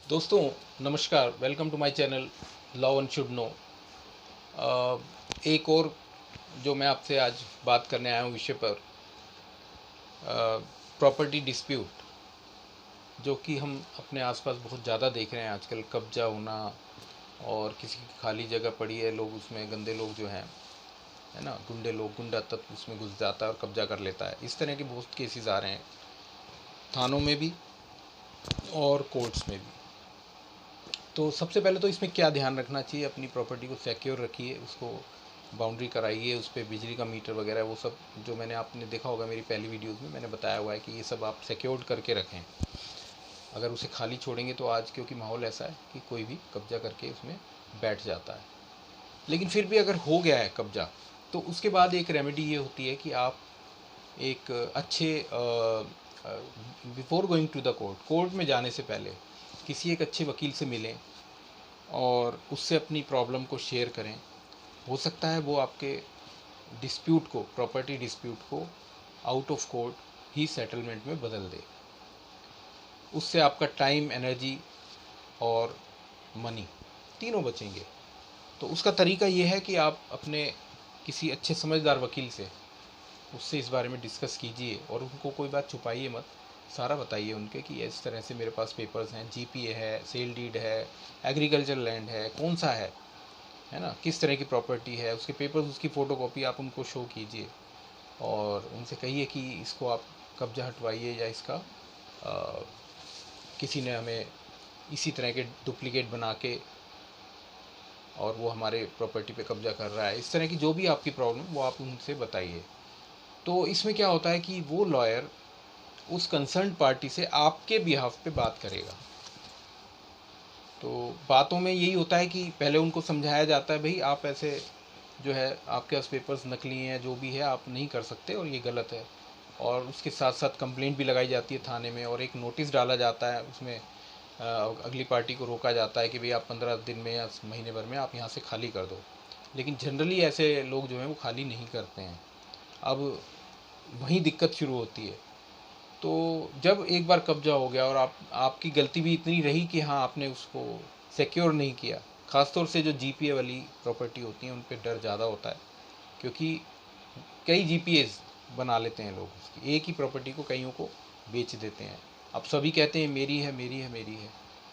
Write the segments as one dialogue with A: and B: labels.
A: दोस्तों नमस्कार, welcome to my channel law one should know. एक और जो मैं आपसे आज बात करने आया हूँ विषय पर प्रॉपर्टी डिस्प्यूट, जो कि हम अपने आसपास बहुत ज़्यादा देख रहे हैं आजकल। कब्जा होना और किसी की खाली जगह पड़ी है, लोग उसमें गंदे लोग जो हैं, है ना, गुंडे लोग, गुंडा तत्व उसमें घुस जाता है और कब्जा कर लेता है। इस तरह के बहुत केसेस आ रहे हैं, थानों में भी और कोर्ट्स में भी। तो सबसे पहले तो इसमें क्या ध्यान रखना चाहिए, अपनी प्रॉपर्टी को सिक्योर रखिए, उसको बाउंड्री कराइए, उस पर बिजली का मीटर वगैरह वो सब जो मैंने आपने देखा होगा मेरी पहली वीडियोस में मैंने बताया हुआ है कि ये सब आप सिक्योर्ड करके रखें। अगर उसे खाली छोड़ेंगे तो आज क्योंकि माहौल ऐसा है कि कोई भी कब्जा करके उसमें बैठ जाता है। लेकिन फिर भी अगर हो गया है कब्जा, तो उसके बाद एक रेमेडी ये होती है कि आप एक अच्छे before going to the court में जाने से पहले किसी एक अच्छे वकील से मिलें और उससे अपनी प्रॉब्लम को शेयर करें। हो सकता है वो आपके डिस्प्यूट को, प्रॉपर्टी डिस्प्यूट को out of court he settlement में बदल दे। उससे आपका टाइम, एनर्जी और मनी तीनों बचेंगे। तो उसका तरीका ये है कि आप अपने किसी अच्छे समझदार वकील से उससे इस बारे में डिस्कस कीजिए और उनको कोई बात छुपाइए मत, सारा बताइए उनके कि इस तरह से मेरे पास पेपर्स हैं, जीपीए है, सेल डीड है, एग्रीकल्चर लैंड है, कौन सा है ना, किस तरह की प्रॉपर्टी है, उसके पेपर्स, उसकी फ़ोटोकॉपी आप उनको शो कीजिए और उनसे कहिए कि इसको आप कब्जा हटवाइए या इसका किसी ने हमें इसी तरह के डुप्लीकेट बना के और वो हमारे प्रॉपर्टी पे कब्जा कर रहा है। इस तरह की जो भी आपकी प्रॉब्लम वो आप उनसे बताइए। तो इसमें क्या होता है कि वो लॉयर उस कंसर्न पार्टी से आपके बिहाफ पे बात करेगा। तो बातों में यही होता है कि पहले उनको समझाया जाता है, भाई आप ऐसे जो है आपके पास पेपर्स नकली हैं, जो भी है आप नहीं कर सकते और ये गलत है। और उसके साथ साथ कंप्लेंट भी लगाई जाती है थाने में और एक नोटिस डाला जाता है, उसमें अगली पार्टी को रोका जाता है कि भाई आप 15 दिन में या महीने भर में आप यहाँ से खाली कर दो। लेकिन जनरली ऐसे लोग जो हैं वो खाली नहीं करते हैं। अब वहीं दिक्कत शुरू होती है। तो जब एक बार कब्जा हो गया और आपकी गलती भी इतनी रही कि हाँ आपने उसको सिक्योर नहीं किया, ख़ासतौर से जो जीपीए वाली प्रॉपर्टी होती हैं उन पर डर ज़्यादा होता है, क्योंकि कई जीपीएस बना लेते हैं लोग, उसकी एक ही प्रॉपर्टी को कईयों को बेच देते हैं। अब सभी कहते हैं मेरी है, मेरी है, मेरी है।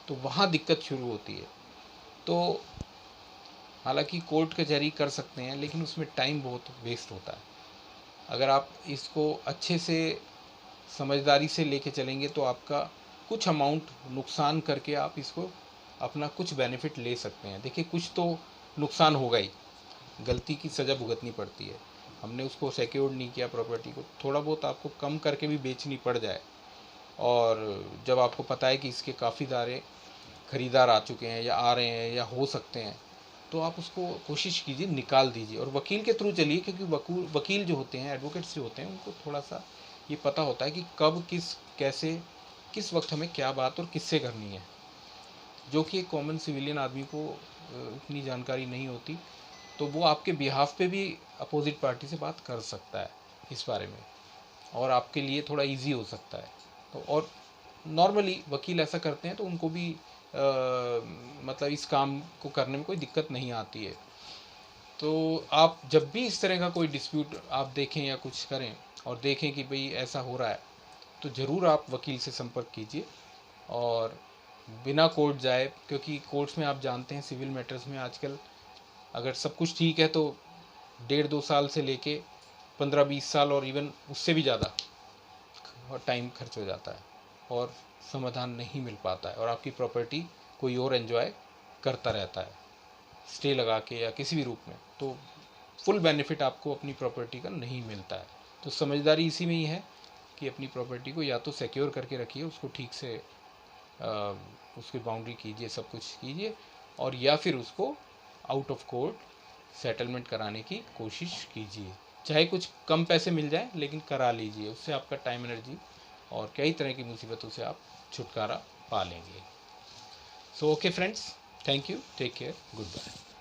A: तो वहाँ दिक्कत शुरू होती है। तो हालांकि कोर्ट कचहरी कर सकते हैं, लेकिन उसमें टाइम बहुत वेस्ट होता है। अगर आप इसको अच्छे से समझदारी से लेके चलेंगे तो आपका कुछ अमाउंट नुकसान करके आप इसको अपना कुछ बेनिफिट ले सकते हैं। देखिए, कुछ तो नुकसान होगा ही, गलती की सज़ा भुगतनी पड़ती है। हमने उसको सिक्योर नहीं किया प्रॉपर्टी को, थोड़ा बहुत आपको कम करके भी बेचनी पड़ जाए और जब आपको पता है कि इसके काफ़ी सारे ख़रीदार आ चुके हैं या आ रहे हैं या हो सकते हैं, तो आप उसको कोशिश कीजिए, निकाल दीजिए और वकील के थ्रू चलिए। क्योंकि वकील जो होते हैं, एडवोकेट्स जो होते हैं, उनको थोड़ा सा ये पता होता है कि कब, किस, कैसे, किस वक्त हमें क्या बात और किससे करनी है, जो कि एक कॉमन सिविलियन आदमी को उतनी जानकारी नहीं होती। तो वो आपके बिहाफ पे भी अपोजिट पार्टी से बात कर सकता है इस बारे में और आपके लिए थोड़ा इजी हो सकता है। तो और नॉर्मली वकील ऐसा करते हैं तो उनको भी मतलब इस काम को करने में कोई दिक्कत नहीं आती है। तो आप जब भी इस तरह का कोई डिस्प्यूट आप देखें या कुछ करें और देखें कि भाई ऐसा हो रहा है, तो ज़रूर आप वकील से संपर्क कीजिए और बिना कोर्ट जाए, क्योंकि कोर्ट्स में आप जानते हैं सिविल मैटर्स में आजकल अगर सब कुछ ठीक है तो 1.5-2 साल से लेके 15-20 साल और इवन उससे भी ज़्यादा टाइम खर्च हो जाता है और समाधान नहीं मिल पाता है और आपकी प्रॉपर्टी कोई और एंजॉय करता रहता है स्टे लगा के या किसी भी रूप में। तो फुल बेनिफिट आपको अपनी प्रॉपर्टी का नहीं मिलता है। तो समझदारी इसी में ही है कि अपनी प्रॉपर्टी को या तो सिक्योर करके रखिए, उसको ठीक से उसकी बाउंड्री कीजिए, सब कुछ कीजिए, और या फिर उसको आउट ऑफ कोर्ट सेटलमेंट कराने की कोशिश कीजिए। चाहे कुछ कम पैसे मिल जाए लेकिन करा लीजिए, उससे आपका टाइम, एनर्जी और कई तरह की मुसीबतों से आप छुटकारा पा लेंगे। So okay friends, thank you, take care, good bye.